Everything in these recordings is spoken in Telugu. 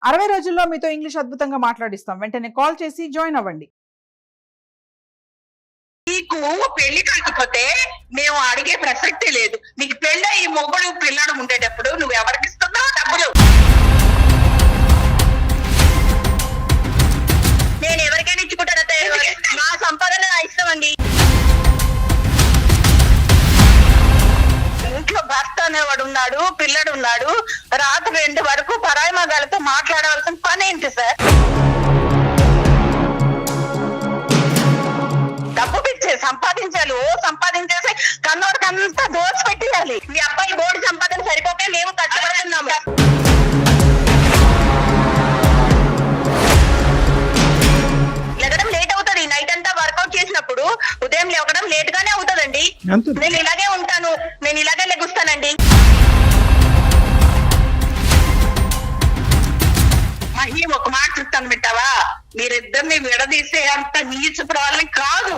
60 రోజుల్లో మీతో ఇంగ్లీష్ అద్భుతంగా మాట్లాడిస్తాం. వెంటనే కాల్ చేసి జాయిన్ అవ్వండి. నీకు పెళ్లి కాకపోతే మేము అడిగే ప్రసక్తే లేదు. నీకు పెళ్ళి ఈ మొగుడు పిల్లడు ఉండేటప్పుడు నువ్వు ఎవరికి ఇస్తున్నావు డబ్బులు? నేను ఎవరికైనా ఇచ్చుకుంటాను. నా సంపాదన నా ఇష్టం అండి. ఇంట్లో భర్త అనేవాడు ఉన్నాడు, పిల్లడు ఉన్నాడు. రాత్రి 2 వరకు పరాయి మగాళ్ళతో మాట్లాడవలసిన పని ఏంటి సార్? డబ్బు పిచ్చే సంపాదించాలి. సంపాదించేసి కన్నోడికి అంతా దోచి పెట్టేయాలి. మీ అబ్బాయి బోర్డు సంపాదన సరిపోతే మేము కష్టపడుతున్నాము. లెగడం లేట్ అవుతుంది. నైట్ అంతా వర్కౌట్ చేసినప్పుడు ఉదయం లేవడం లేట్ గానే అవుతుందండి. నేను ఇలాగే ఉంటాను, నేను ఇలాగే లెగుస్తానండి. మహి ఒక మాట చెప్తాను పెట్టావా, మీరిద్దరిని విడదీసే అంత నీచుడు వాళ్ళని కాదు.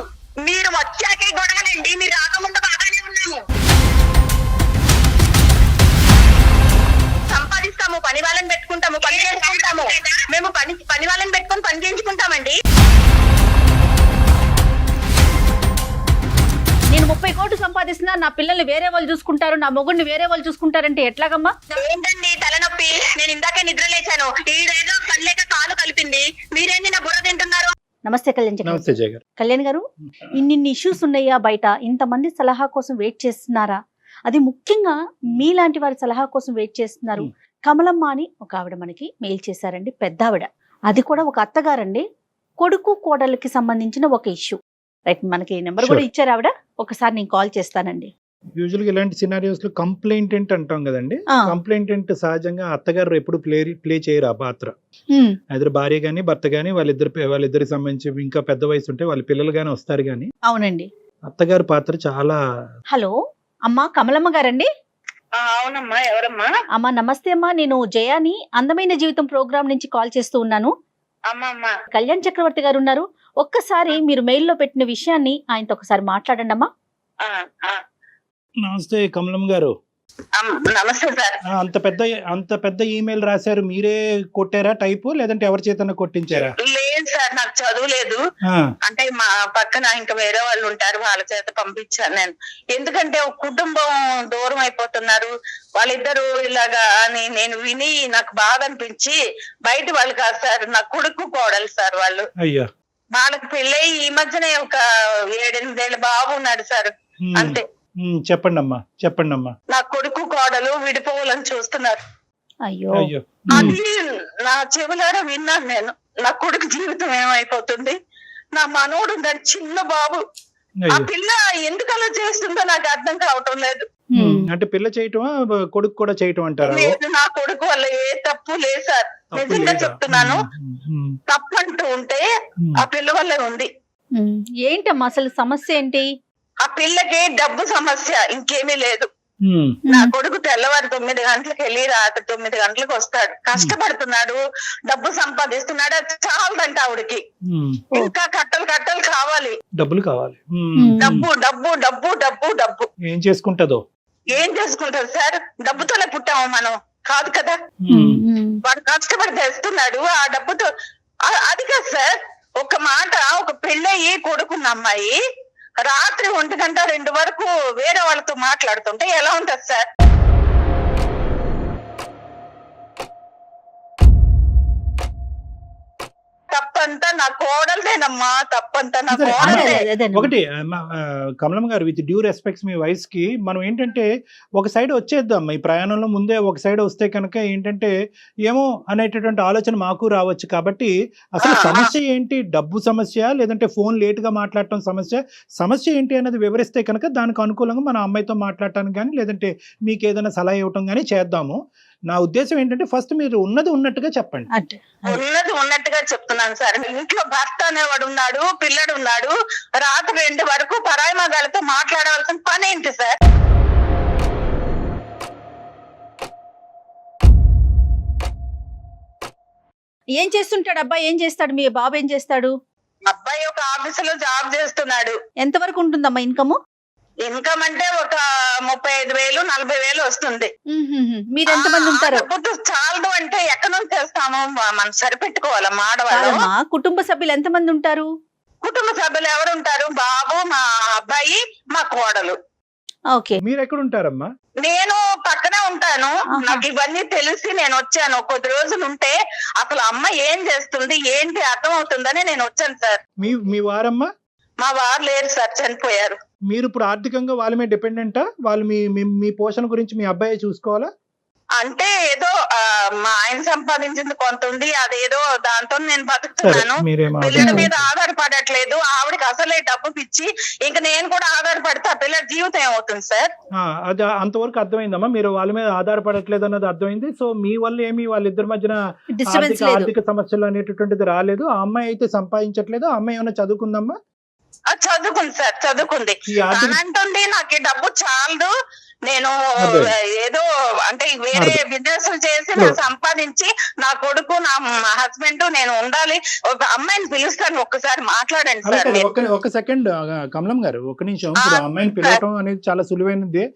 మీరు వచ్చాకే గొడవలండి, మీరు రాకముందు బాగానే ఉన్నాము. సంపాదిస్తాము, పని వాళ్ళని పెట్టుకుంటాము, పని చేసుకుంటాము. మేము పని వాళ్ళని పెట్టుకొని పని చేయించుకుంటామండి. నేను 30 కోట్లు సంపాదిస్తున్నా, నా పిల్లల్ని వేరే వాళ్ళు చూసుకుంటారు, నా మొగుడిని వేరే వాళ్ళు చూసుకుంటారంటే ఎట్లాగమ్మా? ఏంటండి తలనొప్పి? నేను ఇందాకే నిద్ర లేచాను. ఈడేదో కళ్ళేక కాలు కలిపింది. మీరేంది నా బుర్ర తింటున్నారు? నమస్తే కళ్యాణ్ చక్రవర్తి. కళ్యాణ్ గారు, ఇన్ని ఇష్యూస్ ఉన్నాయా బయట? ఇంతమంది సలహా కోసం వెయిట్ చేస్తున్నారా? అది ముఖ్యంగా మీలాంటి వారి సలహా కోసం వెయిట్ చేస్తున్నారు. కమలమ్మ అని ఒక ఆవిడ మనకి మెయిల్ చేశారండి, పెద్ద ఆవిడ. అది కూడా ఒక అత్తగారండి. కొడుకు కోడళ్ళకి సంబంధించిన ఒక ఇష్యూ. రైట్, మనకి నెంబర్ కూడా ఇచ్చారు ఆవిడ. ఒకసారి నేను కాల్ చేస్తానండి. యూజువల్గా ఇలాంటి సినారియోస్ లో కంప్లైంటెంట్ అంటాం కదండి. కంప్లైంటెంట్ సహజంగా అత్తగారు ఎప్పుడు ప్లే చేయరు ఆ పాత్ర. ఇద్దరు భార్య గాని భర్త గాని వాళ్ళిద్దరికి సంబంధించి ఇంకా పెద్ద వయసు ఉంటే వాళ్ళ పిల్లలు గాని వస్తారు గాని. అవునండి, అత్తగారి పాత్ర చాలా. హలో అమ్మా, కమలమ్మ గారండి? అవునమ్మా, ఎవరమ్మా? అమ్మా నమస్తే అమ్మా, నేను జయాని అందమైన జీవితం ప్రోగ్రామ్ నుంచి కాల్ చేస్తూ ఉన్నాను. అమ్మా, కళ్యాణ్ చక్రవర్తి గారు ఉన్నారు. ఒక్కసారి మీరు మెయిల్లో పెట్టిన విషయాన్ని ఆయనతో ఒకసారి మాట్లాడండి అమ్మా. నమస్తే కమలమ్మ గారు. నమస్తే సార్. అంత పెద్ద ఈమెయిల్ రాశారు, మీరే కొట్టారా టైపు, లేదంటే ఎవరి చేతన కొట్టించారా? లేదు సార్, నాకు చదువు లేదు. అంటే మా పక్కన ఇంకా వేరే వాళ్ళు ఉంటారు, వాళ్ళ చేత పంపించాను నేను. ఎందుకంటే ఒక కుటుంబం దూరం అయిపోతున్నారు వాళ్ళిద్దరు ఇలాగా అని నేను విని నాకు బాధ అనిపించి, బయట వాళ్ళు కాదు సార్, నా కొడుకు కోడలు సార్ వాళ్ళు. అయ్యా, వాళ్ళకి పెళ్ళై ఈ మధ్యనే ఒక 7-8 ఏళ్ళ బాబు ఉన్నాడు సార్, అంతే. చెప్పండి అమ్మా. నా కొడుకు కోడలు విడిపోవాలని చూస్తున్నారు. అయ్యో, అది నా చెవులారా విన్నాను నేను. నా కొడుకు జీవితం ఏమైపోతుంది, నా మనోడు దాని చిన్న బాబు, ఆ పిల్ల ఎందుకు అలా చేస్తుందో నాకు అర్థం కావటం లేదు. అంటే పిల్ల చేయటమా కొడుకు కూడా చేయటం అంటారా? లేదు, నా కొడుకు వల్ల ఏ తప్పు లేదు సార్, నిజంగా చెప్తున్నాను. తప్పు అంటూ ఉంటే ఆ పిల్ల వల్లే ఉంది. ఏంటమ్మా అసలు సమస్య ఏంటి? ఆ పిల్లకి డబ్బు సమస్య, ఇంకేమీ లేదు. నా కొడుకు తెల్లవారు 9 గంటలకు వెళ్ళి రాత్రి 9 గంటలకు వస్తాడు, కష్టపడుతున్నాడు, డబ్బు సంపాదిస్తున్నాడు. అది చాలదంట ఆవిడకి, ఇంకా కట్టలు కావాలి, డబ్బులు కావాలి. డబ్బు డబ్బు డబ్బు డబ్బు డబ్బు. ఏం చేసుకుంటదో? ఏం చేసుకుంటారు సార్? డబ్బుతోనే పుట్టాము మనం, కాదు కదా. వాడు కష్టపడి తెస్తున్నాడు ఆ డబ్బుతో. అది కాదు సార్, ఒక మాట, ఒక పెళ్ళయి కొడుకున్న అమ్మాయి రాత్రి 1 గంట 2 వరకు వేరే వాళ్ళతో మాట్లాడుతుంటే ఎలా ఉంటది సార్? తప్పంతా నా కోడలదేనమ్మా, తప్పంతా నా కోడలదే. ఒకటి కమలమ్మ గారు, with due respects me wife కి, మనం ఏంటంటే ఒక సైడ్ వచ్చేద్దాం. ఈ ప్రయాణంలో ముందే ఒక సైడ్ వస్తే కనుక ఏంటంటే ఏమో అనేటటువంటి ఆలోచన మాకు రావచ్చు. కాబట్టి అసలు సమస్య ఏంటి? డబ్బు సమస్య, లేదంటే ఫోన్ లేట్ గా మాట్లాడటం సమస్య ఏంటి అనేది వివరిస్తే కనుక దానికి అనుకూలంగా మన అమ్మాయితో మాట్లాడటానికి కానీ, లేదంటే మీకు ఏదైనా సలహా ఇవ్వటం కానీ చేద్దాము. నా ఉద్దేశం ఏంటంటే ఫస్ట్ మీరు ఉన్నది ఉన్నట్టుగా చెప్పండి. ఉన్నది ఉన్నట్టుగా చెప్తున్నాను సార్. ఇంట్లో భర్త అనేవాడు ఉన్నాడు, పిల్లడు ఉన్నాడు. రాత్రి 2 వరకు పరాయి మగాళ్ళతో మాట్లాడవలసిన పని ఏంటి సార్? ఏం చేస్తుంటాడు అబ్బాయి? ఏం చేస్తాడు మీ బాబు? ఏం చేస్తాడు? అబ్బాయి ఒక ఆఫీసులో జాబ్ చేస్తున్నాడు. ఎంతవరకు ఉంటుందమ్మా ఇన్కమ్? ఇన్కమ్ అంటే ఒక 35,000 40,000 వస్తుంది. మీరు ఎంతమంది ఉంటారు? డబ్బుతో చాలదు అంటే ఎక్కడ నుంచి తెస్తాము? మనం సరిపెట్టుకోవాలమ్మా ఆడవాళ్ళు. కాదమ్మా, కుటుంబ సభ్యులు ఎంతమంది ఉంటారు? కుటుంబ సభ్యులు ఎవరు ఉంటారు? బాబు, మా అబ్బాయి, మా కోడలు. ఓకే. మీరు ఎక్కడ ఉంటారమ్మా? నేను పక్కనే ఉంటాను. ఆహా. నాకు ఇవన్నీ తెలిసి నేను వచ్చాను. కొద్ది రోజులు ఉంటే అసలు అమ్మ ఏం చేస్తుంది ఏంటి అర్థం అవుతుందని నేను వచ్చాను సార్. మీ వారమ్మా? మా వారు లేరు సార్, చనిపోయారు. మీరు ఇప్పుడు ఆర్థికంగా వాళ్ళ మీద డిపెండెంటా? వాళ్ళు మీ పోషణ గురించి మీ అబ్బాయి చూసుకోవాలా? అంటే ఏదో మా ఆయన సంపాదించింది కొంత ఉంది, అదేదో దాంతో నేను బతుకుతున్నాను. పిల్లల మీద ఆధారపడట్లేదు. ఆవిడకి అసలే డబ్బు పిచ్చి. ఇంకా నేను కూడా ఆధారపడితే ఆ పిల్లల జీవితం ఏమవుతుంది సార్? అది అంతవరకు అర్థమైందమ్మా. మీరు వాళ్ళ మీద ఆధారపడట్లేదు అన్నది అర్థమైంది. సో మీ వల్ల ఏమి వాళ్ళిద్దరి మధ్యన ఆర్థిక సమస్యలు అనేటటువంటిది రాలేదు. ఆ అమ్మాయి అయితే సంపాదించట్లేదు. ఆ అమ్మాయి ఏమైనా చదువుకుందమ్మా? చదువుకుంది సార్, చదువుకుంది. అంటుంది నాకు ఈ డబ్బు చాలదు, నేను ఏదో అంటే వేరే బిజినెస్ చేసి నేను సంపాదించి నా కొడుకు నా హస్బెండ్ నేను ఉండాలి. ఒక అమ్మాయిని పిలుస్తాను, ఒక్కసారి మాట్లాడండి సార్. ఒక సెకండ్ కమలం గారు, ఒక నిమిషం. ఇప్పుడు అమ్మాయిని పిలవటం అనేది చాలా సులువైనది.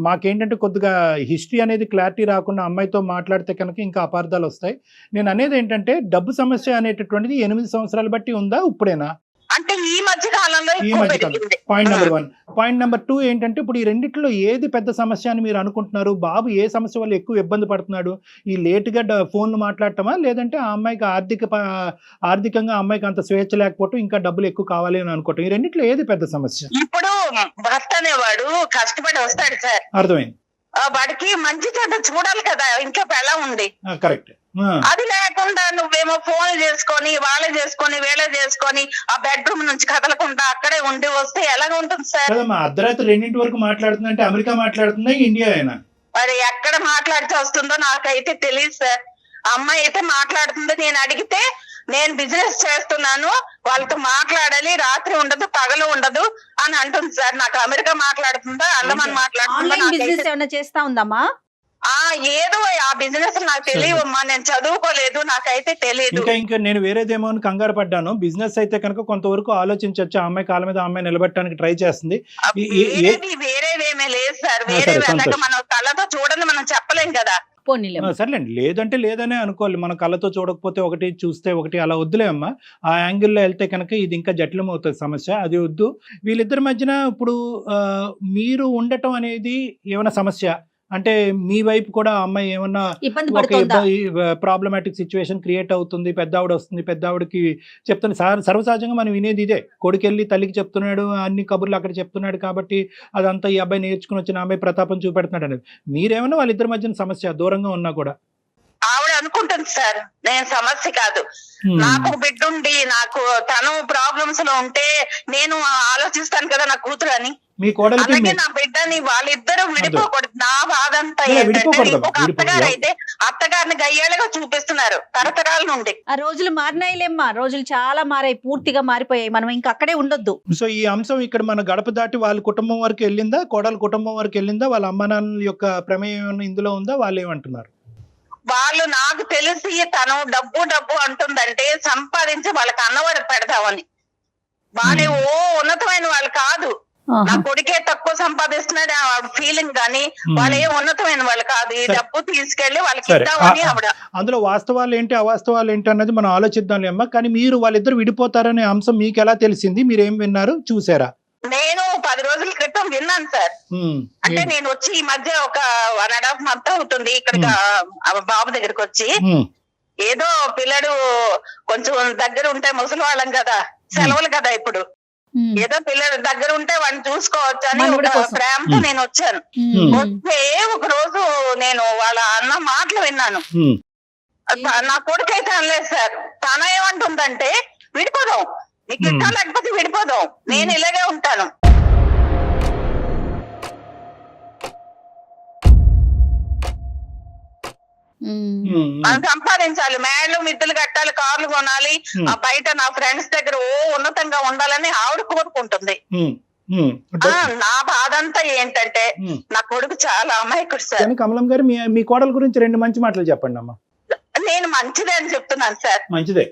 మాకేంటంటే కొద్దిగా హిస్టరీ అనేది క్లారిటీ రాకుండా అమ్మాయితో మాట్లాడితే కనుక ఇంకా అపార్థాలు వస్తాయి. నేను అనేది ఏంటంటే డబ్బు సమస్య అనేటటువంటిది 8 సంవత్సరాలు బట్టి ఉందా, ఇప్పుడేనా? అంటే ఈ మధ్య కాలంలో పాయింట్ నెంబర్ 1. పాయింట్ నెంబర్ 2 ఏంటంటే ఇప్పుడు ఈ రెండిట్లో ఏది పెద్ద సమస్య అని మీరు అనుకుంటున్నారు? బాబు ఏ సమస్య వల్ల ఎక్కువ ఇబ్బంది పడుతున్నాడు? ఈ లేటుగా ఫోన్లు మాట్లాడటమా, లేదంటే ఆ అమ్మాయికి ఆర్థికంగా అమ్మాయికి అంత స్వేచ్ఛ లేకపోవటం, ఇంకా డబ్బులు ఎక్కువ కావాలి అని అనుకోవటం? ఈ రెండిట్లో ఏది పెద్ద సమస్య? ఇప్పుడు భర్త అనేవాడు కష్టపడి వస్తాడు సార్. అర్థమైంది. వాడికి మంచి చెడ్డ చూడాలి కదా, ఇంకా ఎలా ఉంది. కరెక్ట్. అది లేకుండా నువ్వేమో ఫోన్ చేసుకొని వాళ్ళే చేసుకొని వీళ్ళే చేసుకొని ఆ బెడ్రూమ్ నుంచి కదలకుండా అక్కడే ఉండి వస్తే ఎలాగ ఉంటుంది సార్? అర్ధరాత్రి 2 వరకు మాట్లాడుతుందంటే అమెరికా మాట్లాడుతుందా, ఇండియా అయినా? మరి ఎక్కడ మాట్లాడితే వస్తుందో నాకైతే తెలియదు సార్. అమ్మాయి అయితే మాట్లాడుతుందో, నేను అడిగితే నేను బిజినెస్ చేస్తున్నాను, వాళ్ళతో మాట్లాడాలి, రాత్రి ఉండదు పగలు ఉండదు అని అంటుంది సార్. నాకు అమెరికా మాట్లాడుతుందా, అండమాన్ మాట్లాడుతుందా చేస్తా ఉందమ్మా? ఏదో ఆ బిజినెస్ నాకు తెలియవమ్మా, నేను చదువుకోలేదు, నాకైతే తెలియదు. ఇంకా నేను వేరేదేమో అని కంగారు పడ్డాను. బిజినెస్ అయితే కనుక కొంతవరకు ఆలోచించవచ్చు. ఆ అమ్మాయి కాళ్ళ మీద అమ్మాయి నిలబెట్టడానికి ట్రై చేస్తుంది. వేరేవేమీ లేదు సార్. వేరే మనం కళ్ళతో చూడండి, మనం చెప్పలేం కదా. సర్లేండి, లేదంటే లేదనే అనుకోవాలి. మన కళ్ళతో చూడకపోతే ఒకటి, చూస్తే ఒకటి, అలా వద్దులే అమ్మా. ఆ యాంగిల్లో వెళ్తే కనుక ఇది ఇంకా జటిలం అవుతుంది సమస్య. అది వద్దు. వీళ్ళిద్దరి మధ్యన ఇప్పుడు మీరు ఉండటం అనేది ఏమైనా సమస్య అంటే మీ వైపు కూడా అమ్మాయి ఏమన్నా ప్రాబ్లమాటిక్ సిచ్యువేషన్ క్రియేట్ అవుతుంది? పెద్ద ఆవిడ వస్తుంది, పెద్ద ఆవిడకి చెప్తున్నా. సర్వసహజంగా మనం వినేది ఇదే. కొడుకెళ్ళి తల్లికి చెప్తున్నాడు, అన్ని కబుర్లు అక్కడ చెప్తున్నాడు, కాబట్టి అదంతా ఈ అబ్బాయి నేర్చుకుని వచ్చిన అమ్మాయి ప్రతాపం చూపెడుతున్నాడు అనేది. మీరేమన్నా వాళ్ళిద్దరి మధ్యన సమస్య దూరంగా ఉన్నా కూడా? ఆవిడ అనుకుంటుంది సార్ నేను సమస్య కాదు, నాకు బిడ్డ ఉండి నాకు తను ప్రాబ్లమ్స్ లో ఉంటే నేను ఆలోచిస్తాను కదా నా కూతురు అని. మీ కోడలికి నా బిడ్డని వాళ్ళిద్దరూ విడిపోకూడదు. నా బాధ అంతా ఏంటంటే ఒక అత్తగారు అయితే అత్తగారిని గయ్యాలుగా చూపిస్తున్నారు తరతరాల నుండి. ఆ రోజులు మారినాయిలేమ్మా, రోజులు చాలా మారాయి, పూర్తిగా మారిపోయాయి. మనం ఇంకా అక్కడే ఉండొద్దు. సో ఈ అంశం ఇక్కడ మన గడప దాటి వాళ్ళ కుటుంబం వరకు వెళ్ళిందా, కోడల కుటుంబం వరకు వెళ్ళిందా, వాళ్ళ అమ్మ నాన్నల యొక్క ప్రమేయం ఇందులో ఉందా? వాళ్ళు ఏమంటున్నారు? వాళ్ళు నాకు తెలిసి తను డబ్బు డబ్బు అంటుందంటే సంపాదించి వాళ్ళకి అన్నవాడు పెడతామని. వాళ్ళే ఉన్నతమైన వాళ్ళు కాదు. నా కొడుకే తక్కువ సంపాదిస్తున్నాడు ఫీలింగ్ కానీ వాళ్ళు ఏ ఉన్నతమైన వాళ్ళు కాదు. ఈ డబ్బు తీసుకెళ్లి వాళ్ళకి ఇద్దామని ఆవిడ. అందులో వాస్తవాలు ఏంటి అవాస్తవాలు ఏంటి అన్నది మనం ఆలోచిద్దాం అమ్మా. కానీ మీరు వాళ్ళిద్దరు విడిపోతారనే అంశం మీకు ఎలా తెలిసింది? మీరేం విన్నారు, చూసారా? నేను 10 రోజుల క్రితం విన్నాను సార్. అంటే నేను వచ్చి ఈ మధ్య ఒక 1.5 month అవుతుంది ఇక్కడికి బాబు దగ్గరికి వచ్చి. ఏదో పిల్లడు కొంచెం దగ్గర ఉంటే ముసలి వాళ్ళం కదా, సెలవులు కదా ఇప్పుడు, ఏదో పిల్లడు దగ్గర ఉంటే వాడిని చూసుకోవచ్చు అని ఒక ప్రేమతో నేను వచ్చాను. వస్తే ఒక రోజు నేను వాళ్ళ అన్న మాటలు విన్నాను. నా కొడుకైతే అనలేదు సార్. తన ఏమంటుందంటే విడిపోదాం, నీకు ఇష్టం లేకపోతే విడిపోదాం, నేను ఇలాగే ఉంటాను. మనం సంపాదించాలి, మేడలు మిద్దెలు కట్టాలి, కార్లు కొనాలి, బయట నా ఫ్రెండ్స్ దగ్గర ఉన్నతంగా ఉండాలని ఆవిడ కోరుకుంటుంది. నా బాధ అంతా ఏంటంటే నా కొడుకు చాలా అమాయకుడు సార్. కమలం గారు మీ కోడల గురించి 2 మంచి మాటలు చెప్పండి అమ్మా. నేను మంచిదే అని చెప్తున్నాను సార్. మంచిదే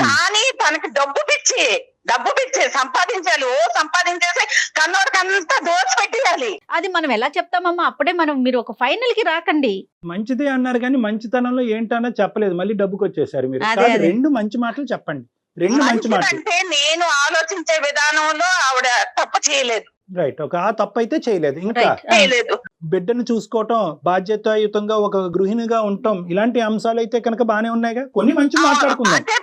కానీ తనకి డబ్బు పిచ్చి. డబ్బు పిచ్చే సంపాదించాలి, సంపాదించేసి కన్నోడికంతా దోచి పెట్టేయాలి. అది మనం ఎలా చెప్తామమ్మా? అప్పుడే మీరు ఒక ఫైనల్ కి రాకండి. మంచిదే అన్నారు కానీ మంచితనంలో ఏంటన్నా చెప్పలేదు, మళ్ళీ డబ్బుకి వచ్చేసారు మీరు. అదే, కాదు, అదే. 2 మంచి మాటలు చెప్పండి, 2 మంచి మాటలు. అంటే నేను ఆలోచించే విధానంలో ఆవిడ తప్పు చేయలేదు. రైట్, ఒక ఆ తప్పు అయితే చేయలేదు. ఇంకా Right. చేయలేదు. బిడ్డను చూసుకోవటం, బాధ్యతాయుతంగా ఒక గృహిణిగా ఉండటం, ఇలాంటి అంశాలు అయితే కనుక బానే ఉన్నాయిగా. కొన్ని మంచి మాట్లాడుకుందాం. అంటే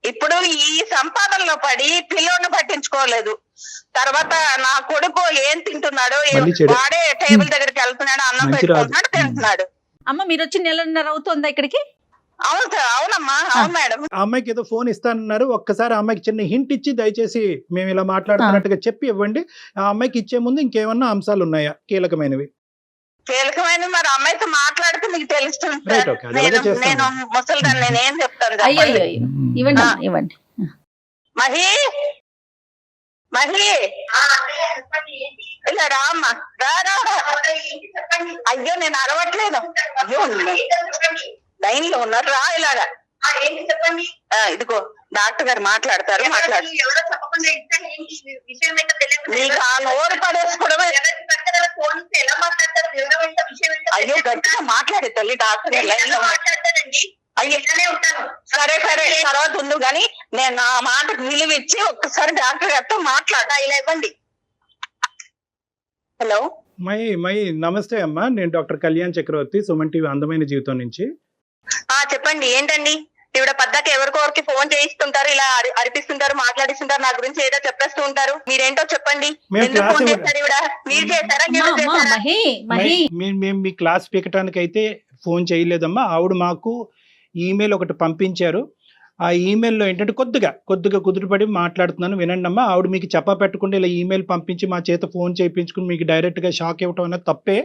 ఇప్పుడు ఈ సంపాదనలో పడి పిల్లోని పట్టించుకోలేదు. తర్వాత నా కొడుకు ఏం తింటున్నాడు, మళ్ళీ చెడు. వాడే టేబుల్ దగ్గరికి వెళ్తున్నాడు, అన్నం మంచి పెట్టుకుంటున్నాడు, తింటున్నాడు. అమ్మ మీరు వచ్చి 1.5 నెలలు అవుతుందా ఇక్కడికి? అవును సార్, అవునమ్మా, అవును మేడం. ఆ అమ్మాయికి ఏదో ఫోన్ ఇస్తానన్నారు, ఒక్కసారి ఆ అమ్మాయికి చిన్న హింట్ ఇచ్చి దయచేసి మేము ఇలా మాట్లాడుతున్నట్టుగా చెప్పి ఇవ్వండి. ఆ అమ్మాయికి ఇచ్చే ముందు ఇంకేమన్నా అంశాలు ఉన్నాయా కీలకమైనవి? కీలకమైన మరి అమ్మాయితో మాట్లాడితే మీకు తెలుస్తుంది Right, సార్. okay. అది అలాగే చేస్తాను. నేను ముసలిదాన్ని, నేనేం చెప్తాను అయ్యో చెప్పండి. అయ్యో, ఇవ్వండి అమ్మా, ఇవ్వండి. మహి మహి ఇలా రా అమ్మా, రా రా రా. అయ్యో నేను అరవట్లేదు, అయ్యో లైన్ లో ఉన్నారు, రా ఇలాగా. చెప్పండి. ఇదిగో డాక్టర్ గారు మాట్లాడతారు, మాట్లాడు. నీకు ఆ నోరు పడేసుకోవడమే. అయ్యో గట్టిగా మాట్లాడే తల్లి, డాక్టర్ గారు లైన్ లో అయ్యో సరే సరే తర్వాత ఉండు గాని నేను నా మాటకు విలువ ఇచ్చి ఒక్కసారి డాక్టర్ గారితో మాట్లాడా. ఇలా ఇవ్వండి. హలో మై నమస్తే అమ్మా, నేను డాక్టర్ కళ్యాణ్ చక్రవర్తి, సుమన్ టీవీ అందమైన జీవితం నుంచి. చెప్పండి. ఏంటండి ఈవిడ పద్దాక ఎవరికొరికి ఫోన్ చేయిస్తుంటారు, ఇలా అరిపిస్తుంటారు, మాట్లాడిస్తుంటారు, నా గురించి ఏదో చెప్పేస్తూ ఉంటారు. మీరేంటో చెప్పండి. మేము ఎందుకు క్లాస్ ఫోన్ చేస్తారు ఈవిడ? మీరు చేస్తారా, ఈవిడ అమ్మా, చేస్తారా? మహి మేము మీ క్లాస్ పీకటానికి అయితే ఫోన్ చేయలేదమ్మా. ఆవిడ మాకు ఈమెయిల్ ఒకటి పంపించారు. ఆ ఈమెయిల్లో ఏంటంటే కొద్దిగా కుదురుపడి మాట్లాడుతున్నాను వినండి అమ్మా. ఆవిడ మీకు చెప్పా పెట్టకుండా ఇలా ఈమెయిల్ పంపించి మా చేత ఫోన్ చేయించుకుని మీకు డైరెక్ట్గా షాక్ ఇవ్వటం అనేది తప్పే,